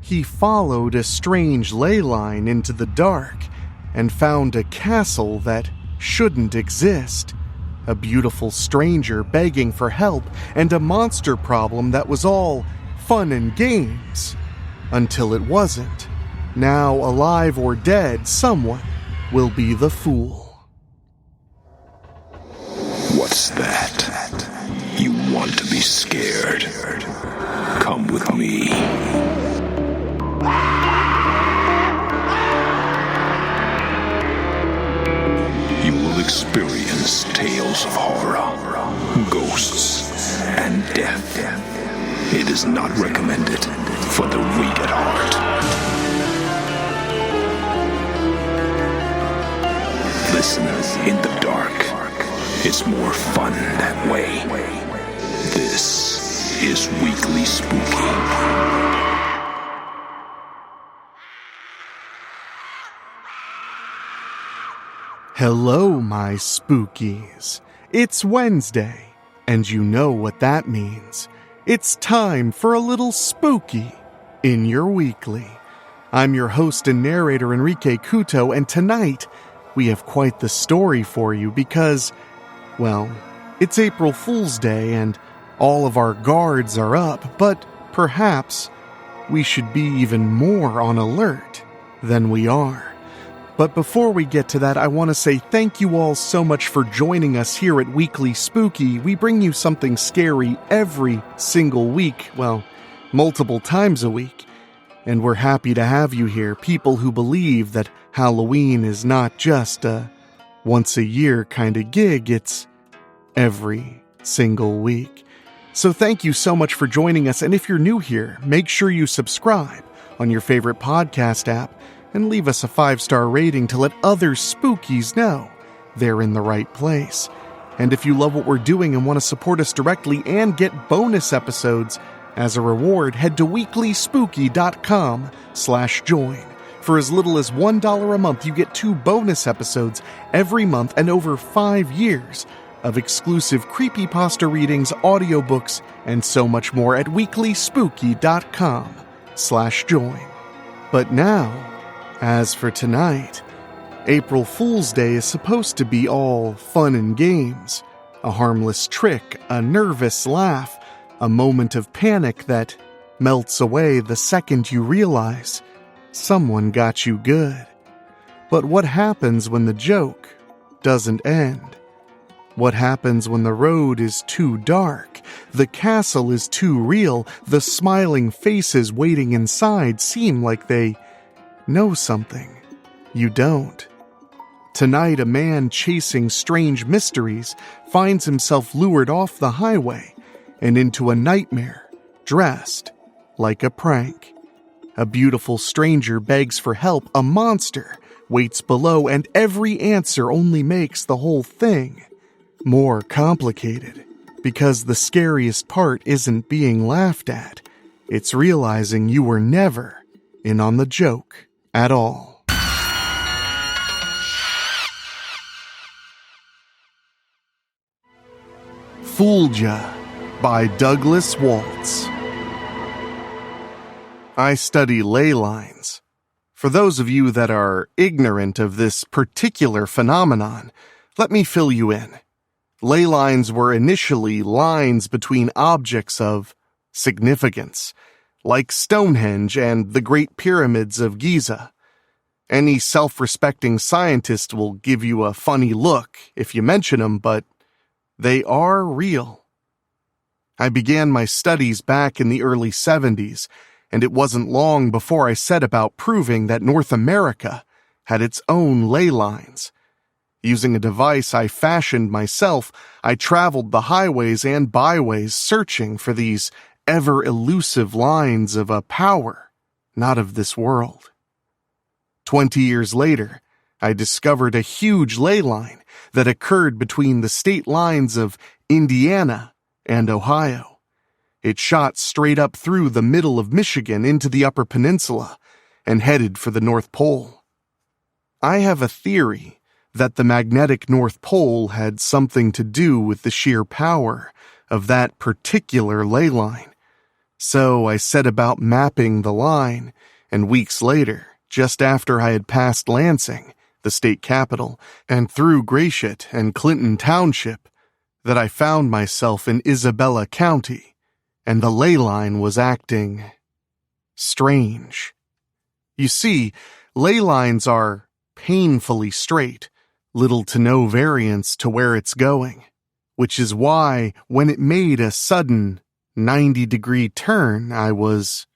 He followed a strange ley line into the dark and found a castle that shouldn't exist, a beautiful stranger begging for help, and a monster problem that was all fun and games. Until it wasn't. Now, alive or dead, someone will be the fool. What's that? You want to be scared? Come with me. You will experience tales of horror, ghosts, and death. It is not recommended for the weak at heart. Listen in the dark. It's more fun that way. This is Weekly Spooky. Hello, my spookies. It's Wednesday, and you know what that means. It's time for a little spooky in your weekly. I'm your host and narrator, Enrique Couto, and tonight we have quite the story for you because, well, it's April Fool's Day and all of our guards are up, but perhaps we should be even more on alert than we are. But before we get to that, I want to say thank you all so much for joining us here at Weekly Spooky. We bring you something scary every single week, well, multiple times a week. And we're happy to have you here, people who believe that Halloween is not just a once-a-year kind of gig, it's every single week. So thank you so much for joining us, and if you're new here, make sure you subscribe on your favorite podcast app and leave us a 5-star rating to let other spookies know they're in the right place. And if you love what we're doing and want to support us directly and get bonus episodes as a reward, head to weeklyspooky.com/join. For as little as $1 a month, you get 2 bonus episodes every month and over 5 years of exclusive creepypasta readings, audiobooks, and so much more at weeklyspooky.com/join. But now, as for tonight, April Fool's Day is supposed to be all fun and games. A harmless trick, a nervous laugh, a moment of panic that melts away the second you realize someone got you good. But what happens when the joke doesn't end? What happens when the road is too dark, the castle is too real, the smiling faces waiting inside seem like they know something you don't? Tonight, a man chasing strange mysteries finds himself lured off the highway and into a nightmare dressed like a prank. A beautiful stranger begs for help, a monster waits below, and every answer only makes the whole thing more complicated. Because the scariest part isn't being laughed at, it's realizing you were never in on the joke at all. Fooled Ya by Douglas Waltz. I study ley lines. For those of you that are ignorant of this particular phenomenon, let me fill you in. Ley lines were initially lines between objects of significance, like Stonehenge and the Great Pyramids of Giza. Any self-respecting scientist will give you a funny look if you mention them, but they are real. I began my studies back in the early 70s, and it wasn't long before I set about proving that North America had its own ley lines. Using a device I fashioned myself, I traveled the highways and byways searching for these ever-elusive lines of a power not of this world. 20 years later, I discovered a huge ley line that occurred between the state lines of Indiana and Ohio. It shot straight up through the middle of Michigan into the Upper Peninsula and headed for the North Pole. I have a theory that the magnetic North Pole had something to do with the sheer power of that particular ley line. So I set about mapping the line, and weeks later, just after I had passed Lansing, the state capital, and through Gratiot and Clinton Township, that I found myself in Isabella County, and the ley line was acting strange. You see, ley lines are painfully straight, little to no variance to where it's going, which is why when it made a sudden 90-degree turn, I was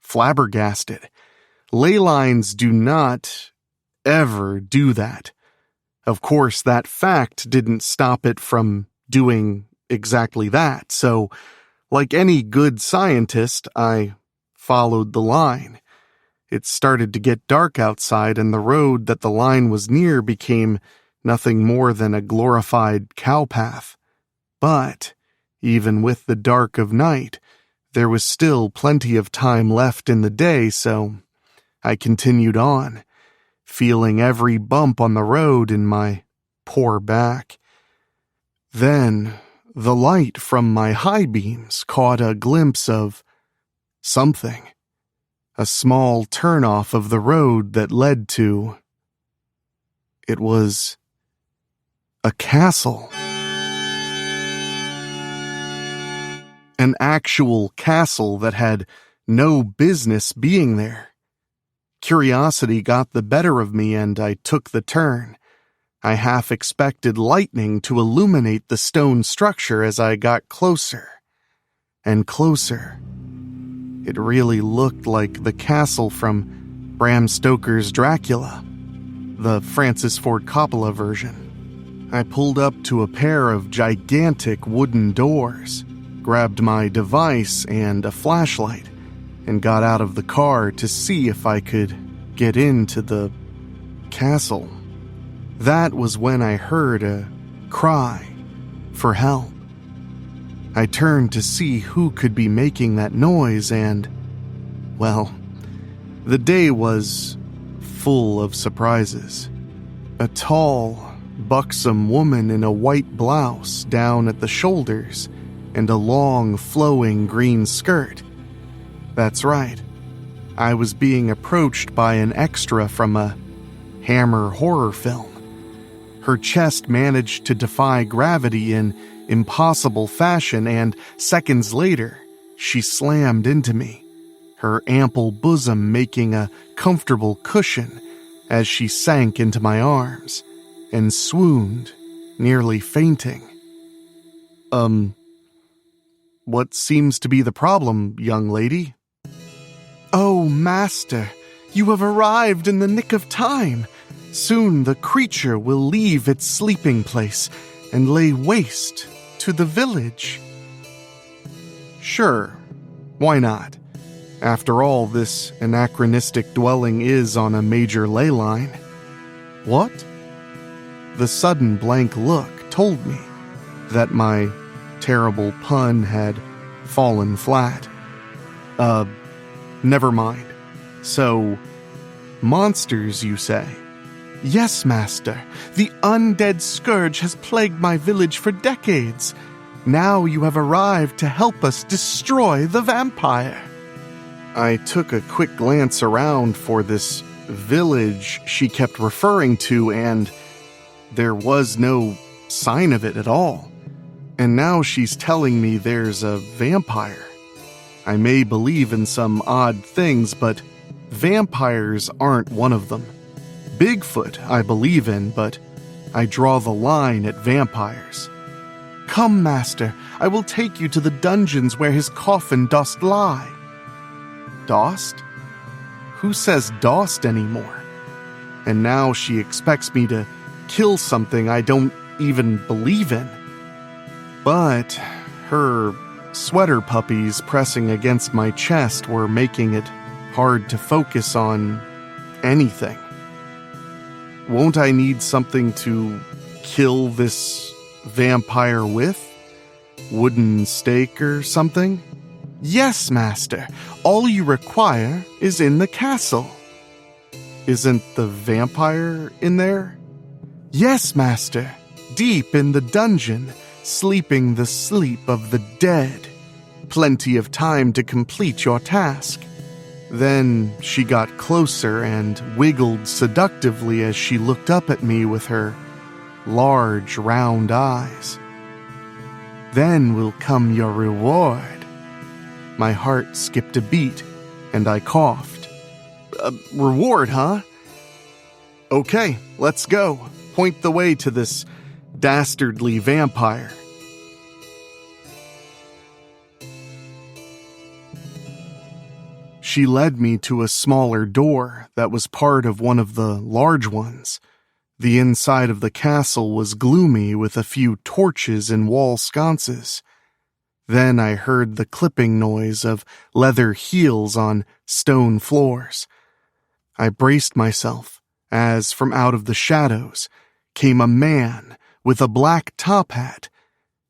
flabbergasted. Ley lines do not ever do that. Of course, that fact didn't stop it from doing exactly that, so, like any good scientist, I followed the line. It started to get dark outside, and the road that the line was near became nothing more than a glorified cowpath. But, even with the dark of night, there was still plenty of time left in the day, so I continued on, feeling every bump on the road in my poor back. Then, the light from my high beams caught a glimpse of something. A small turnoff of the road that led to... It was a castle. An actual castle that had no business being there. Curiosity got the better of me, and I took the turn. I half expected lightning to illuminate the stone structure as I got closer and closer. It really looked like the castle from Bram Stoker's Dracula, the Francis Ford Coppola version. I pulled up to a pair of gigantic wooden doors, grabbed my device and a flashlight, and got out of the car to see if I could get into the castle. That was when I heard a cry for help. I turned to see who could be making that noise, and, well, the day was full of surprises. A tall, buxom woman in a white blouse down at the shoulders and a long, flowing green skirt. That's right. I was being approached by an extra from a Hammer horror film. Her chest managed to defy gravity in impossible fashion, and seconds later, she slammed into me, her ample bosom making a comfortable cushion as she sank into my arms and swooned, nearly fainting. What seems to be the problem, young lady? Oh, master, you have arrived in the nick of time. Soon the creature will leave its sleeping place and lay waste to the village. Sure, why not? After all, this anachronistic dwelling is on a major ley line. What? The sudden blank look told me that my terrible pun had fallen flat. Never mind. So, monsters, you say? Yes, master. The undead scourge has plagued my village for decades. Now you have arrived to help us destroy the vampire. I took a quick glance around for this village she kept referring to, and there was no sign of it at all. And now she's telling me there's a vampire. I may believe in some odd things, but vampires aren't one of them. Bigfoot I believe in, but I draw the line at vampires. Come, master, I will take you to the dungeons where his coffin dost lie. Dost? Who says dost anymore? And now she expects me to kill something I don't even believe in. But her sweater puppies pressing against my chest were making it hard to focus on anything. Won't I need something to kill this vampire with? Wooden stake or something? Yes, master. All you require is in the castle. Isn't the vampire in there? Yes, master. Deep in the dungeon, sleeping the sleep of the dead. Plenty of time to complete your task." Then she got closer and wiggled seductively as she looked up at me with her large, round eyes. "Then will come your reward." My heart skipped a beat, and I coughed. Reward, huh? "Okay, let's go. Point the way to this dastardly vampire." She led me to a smaller door that was part of one of the large ones. The inside of the castle was gloomy with a few torches and wall sconces. Then I heard the clipping noise of leather heels on stone floors. I braced myself as from out of the shadows came a man with a black top hat,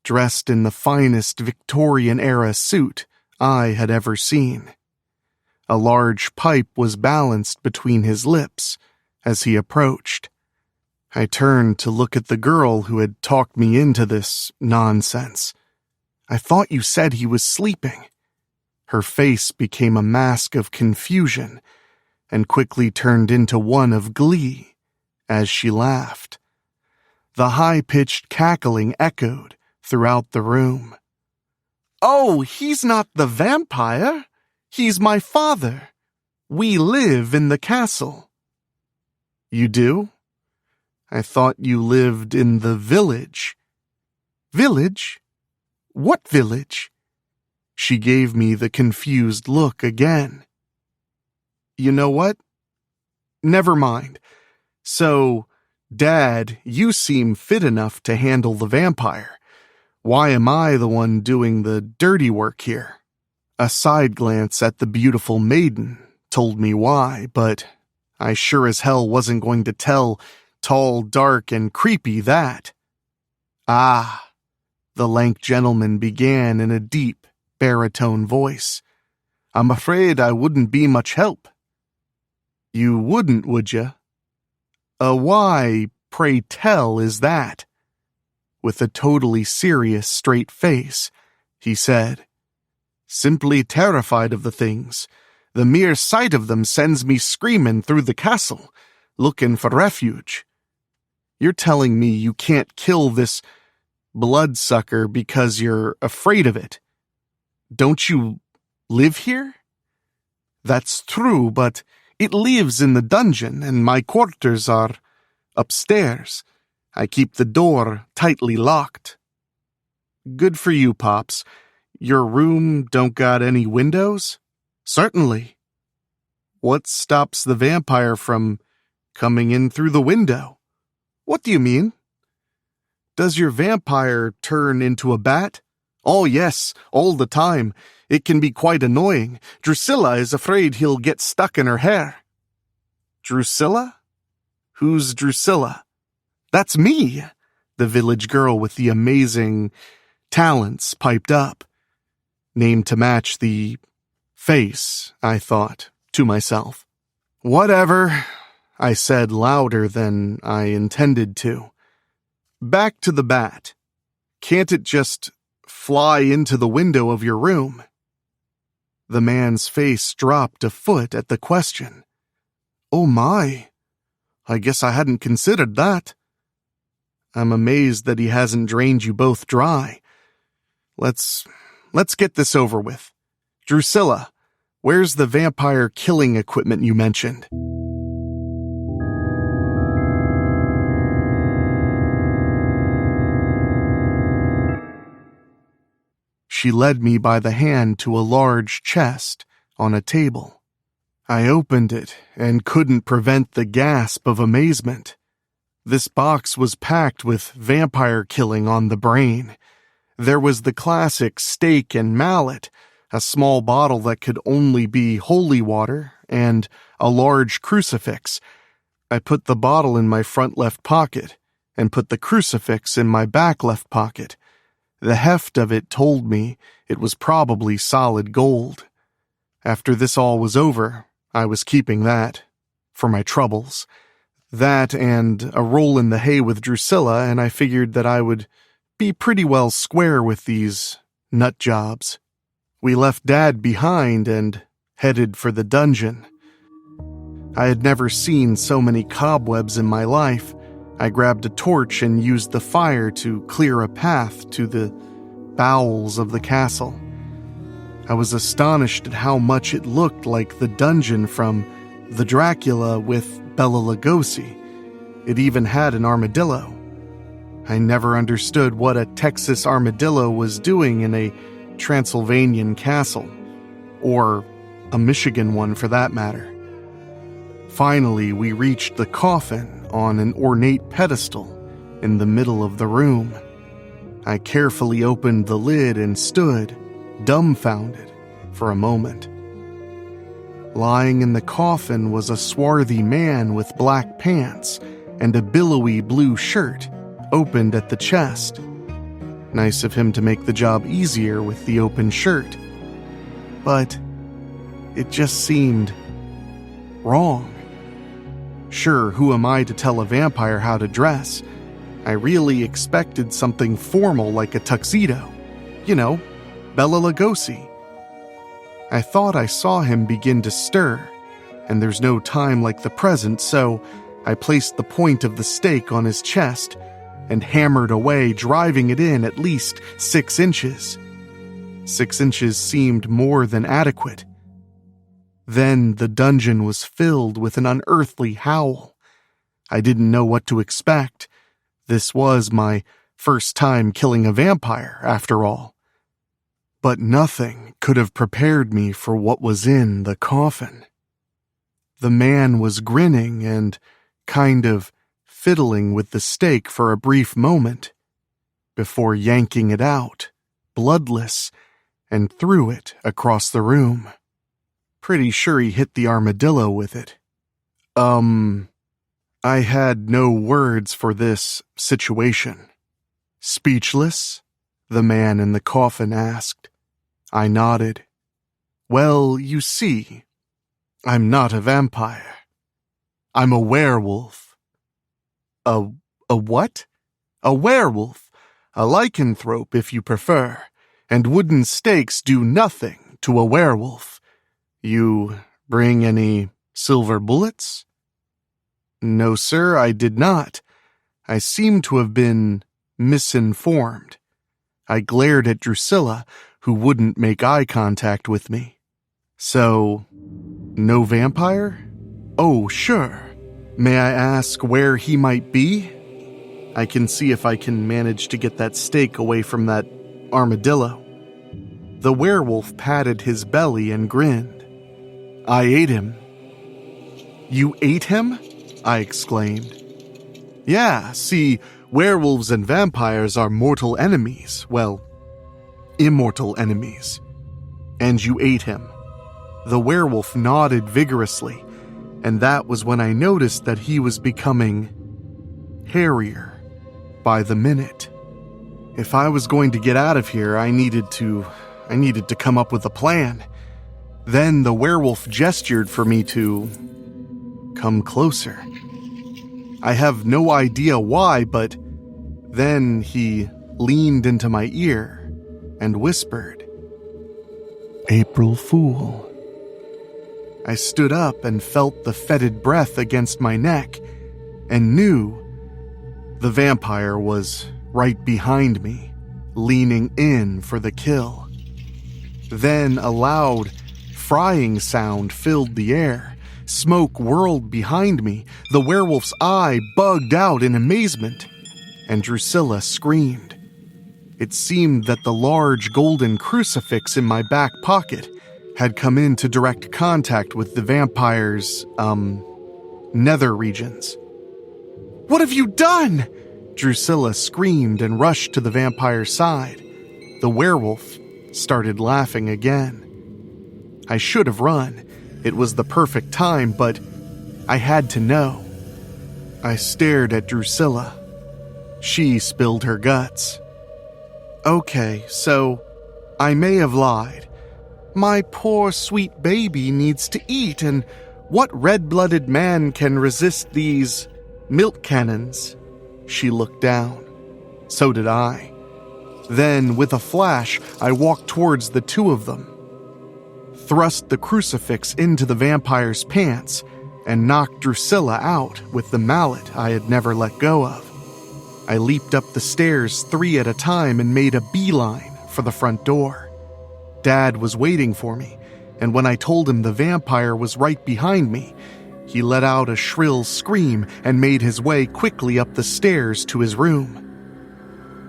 dressed in the finest Victorian-era suit I had ever seen. A large pipe was balanced between his lips as he approached. I turned to look at the girl who had talked me into this nonsense. "I thought you said he was sleeping." Her face became a mask of confusion and quickly turned into one of glee as she laughed. The high-pitched cackling echoed throughout the room. "Oh, he's not the vampire. He's my father. We live in the castle." "You do? I thought you lived in the village." "Village? What village?" She gave me the confused look again. "You know what? Never mind. So, Dad, you seem fit enough to handle the vampire. Why am I the one doing the dirty work here?" A side glance at the beautiful maiden told me why, but I sure as hell wasn't going to tell tall, dark, and creepy that. "Ah," the lank gentleman began in a deep, baritone voice. "I'm afraid I wouldn't be much help." "You wouldn't, would you? Why, pray tell, is that?" With a totally serious, straight face, he said, "Simply terrified of the things. The mere sight of them sends me screaming through the castle, looking for refuge. You're telling me you can't kill this bloodsucker because you're afraid of it. Don't you live here?" "That's true, but it lives in the dungeon, and my quarters are upstairs. I keep the door tightly locked." "Good for you, Pops. Your room don't got any windows?" "Certainly." "What stops the vampire from coming in through the window?" "What do you mean?" "Does your vampire turn into a bat?" "Oh, yes, all the time. It can be quite annoying. Drusilla is afraid he'll get stuck in her hair." "Drusilla? Who's Drusilla?" "That's me," the village girl with the amazing talents piped up. Named to match the face, I thought, to myself. "Whatever," I said louder than I intended to. "Back to the bat. Can't it just fly into the window of your room?" The man's face dropped a foot at the question. "Oh my, I guess I hadn't considered that." "I'm amazed that he hasn't drained you both dry. Let's get this over with. Drusilla, where's the vampire killing equipment you mentioned?" She led me by the hand to a large chest on a table. I opened it and couldn't prevent the gasp of amazement. This box was packed with vampire killing on the brain. There was the classic stake and mallet, a small bottle that could only be holy water, and a large crucifix. I put the bottle in my front left pocket and put the crucifix in my back left pocket. The heft of it told me it was probably solid gold. After this all was over, I was keeping that for my troubles. That and a roll in the hay with Drusilla, and I figured that I would be pretty well square with these nut jobs. We left Dad behind and headed for the dungeon. I had never seen so many cobwebs in my life. I grabbed a torch and used the fire to clear a path to the bowels of the castle. I was astonished at how much it looked like the dungeon from the Dracula with Bela Lugosi. It even had an armadillo. I never understood what a Texas armadillo was doing in a Transylvanian castle, or a Michigan one for that matter. Finally, we reached the coffin on an ornate pedestal in the middle of the room. I carefully opened the lid and stood, dumbfounded, for a moment. Lying in the coffin was a swarthy man with black pants and a billowy blue shirt, opened at the chest. Nice of him to make the job easier with the open shirt. But it just seemed wrong. Sure, who am I to tell a vampire how to dress? I really expected something formal like a tuxedo. You know, Bela Lugosi. I thought I saw him begin to stir, and there's no time like the present, so I placed the point of the stake on his chest and hammered away, driving it in at least 6 inches. 6 inches seemed more than adequate. Then the dungeon was filled with an unearthly howl. I didn't know what to expect. This was my first time killing a vampire, after all. But nothing could have prepared me for what was in the coffin. The man was grinning and kind of fiddling with the stake for a brief moment, before yanking it out, bloodless, and threw it across the room. Pretty sure he hit the armadillo with it. I had no words for this situation. Speechless? The man in the coffin asked. I nodded. Well, you see, I'm not a vampire. I'm a werewolf. A what? A werewolf. A lycanthrope, if you prefer. And wooden stakes do nothing to a werewolf. You bring any silver bullets? No, sir, I did not. I seem to have been misinformed. I glared at Drusilla, who wouldn't make eye contact with me. So, no vampire? Oh, sure. May I ask where he might be? I can see if I can manage to get that stake away from that armadillo. The werewolf patted his belly and grinned. I ate him. You ate him? I exclaimed. Yeah, see, werewolves and vampires are mortal enemies. Well, immortal enemies. And you ate him. The werewolf nodded vigorously, and that was when I noticed that he was becoming hairier by the minute. If I was going to get out of here, I needed to come up with a plan. Then the werewolf gestured for me to come closer. I have no idea why, but then he leaned into my ear and whispered, April Fool. I stood up and felt the fetid breath against my neck and knew the vampire was right behind me, leaning in for the kill. Then a loud frying sound filled the air. Smoke whirled behind me. The werewolf's eye bugged out in amazement, and Drusilla screamed. It seemed that the large golden crucifix in my back pocket had come into direct contact with the vampire's, nether regions. What have you done? Drusilla screamed and rushed to the vampire's side. The werewolf started laughing again. I should have run. It was the perfect time, but I had to know. I stared at Drusilla. She spilled her guts. Okay, so I may have lied. My poor sweet baby needs to eat, and what red-blooded man can resist these milk cannons? She looked down. So did I. Then, with a flash, I walked towards the two of them, thrust the crucifix into the vampire's pants, and knocked Drusilla out with the mallet I had never let go of. I leaped up the stairs 3 at a time and made a beeline for the front door. Dad was waiting for me, and when I told him the vampire was right behind me, he let out a shrill scream and made his way quickly up the stairs to his room.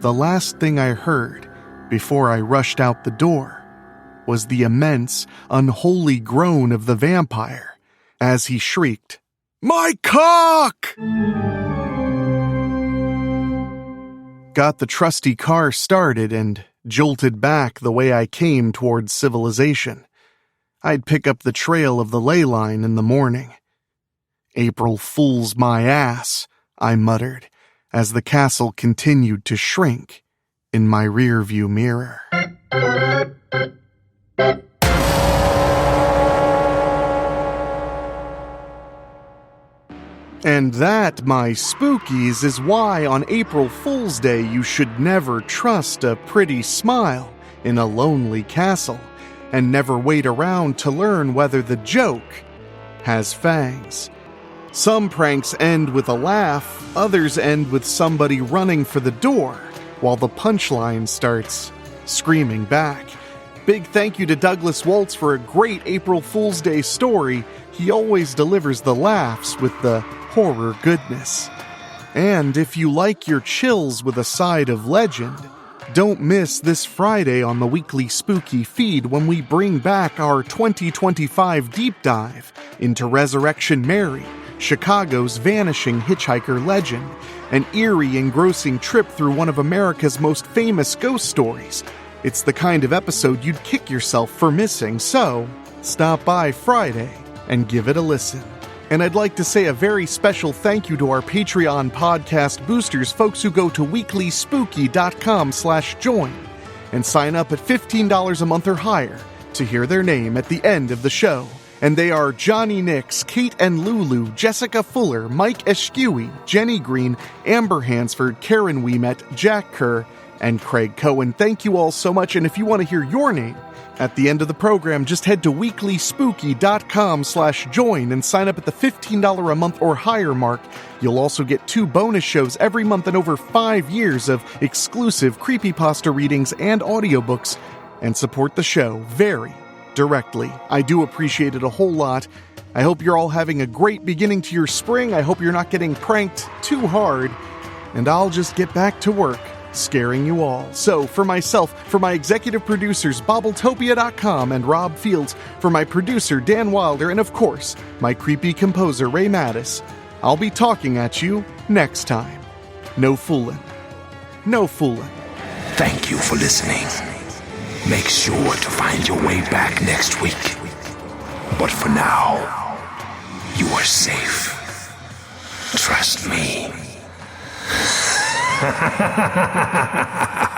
The last thing I heard before I rushed out the door was the immense, unholy groan of the vampire as he shrieked, "My cock!" Got the trusty car started and jolted back the way I came towards civilization. I'd pick up the trail of the ley-line in the morning. "April Fool's my ass," I muttered, as the castle continued to shrink in my rearview mirror. And that, my spookies, is why on April Fool's Day you should never trust a pretty smile in a lonely castle, and never wait around to learn whether the joke has fangs. Some pranks end with a laugh, others end with somebody running for the door, while the punchline starts screaming back. Big thank you to Douglas Waltz for a great April Fool's Day story. He always delivers the laughs with the horror goodness. And if you like your chills with a side of legend, don't miss this Friday on the Weekly Spooky feed when we bring back our 2025 deep dive into Resurrection Mary, Chicago's vanishing hitchhiker legend, an eerie, engrossing trip through one of America's most famous ghost stories. It's the kind of episode you'd kick yourself for missing, so stop by Friday and give it a listen. And I'd like to say a very special thank you to our Patreon podcast boosters, folks who go to weeklyspooky.com/join and sign up at $15 a month or higher to hear their name at the end of the show. And they are Johnny Nix, Kate and Lulu, Jessica Fuller, Mike Eschewey, Jenny Green, Amber Hansford, Karen Ouimet, Jack Kerr, and Craig Cohen. Thank you all so much, and if you want to hear your name at the end of the program, just head to weeklyspooky.com/join and sign up at the $15 a month or higher mark. You'll also get 2 bonus shows every month and over 5 years of exclusive creepypasta readings and audiobooks, and support the show very directly. I do appreciate it a whole lot. I hope you're all having a great beginning to your spring. I hope you're not getting pranked too hard, and I'll just get back to work scaring you all. So, for myself, for my executive producers, Bobbletopia.com and Rob Fields, for my producer, Dan Wilder, and of course, my creepy composer, Ray Mattis, I'll be talking at you next time. No fooling. No fooling. Thank you for listening. Make sure to find your way back next week. But for now, you are safe. Trust me. Ha ha ha ha ha ha!